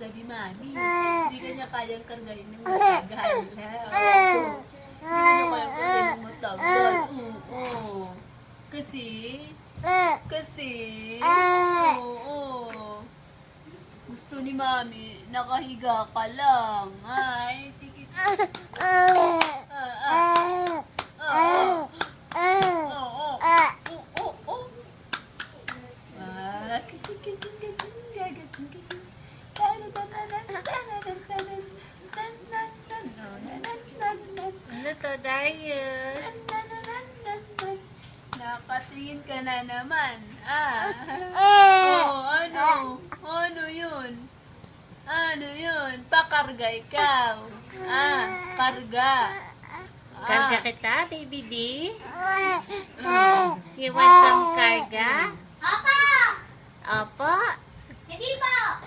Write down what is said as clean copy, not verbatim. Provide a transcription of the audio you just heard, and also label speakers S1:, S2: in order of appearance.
S1: sabi mami. Hindi ka niya kayang kargahin ng matagal. Hindi ka niya kayang kargahin ng matagal. Oo. Kasi, gusto ni mami, nakahiga ka lang. Ay, sige.
S2: Ano to, Darius?
S1: Nakatingin ka na naman. Ano? Ano yun? Ano yun? Pakarga ikaw. Karga.
S2: Karga kita, baby D? You want some karga?
S3: Opo!
S2: Opo?
S3: Hindi po!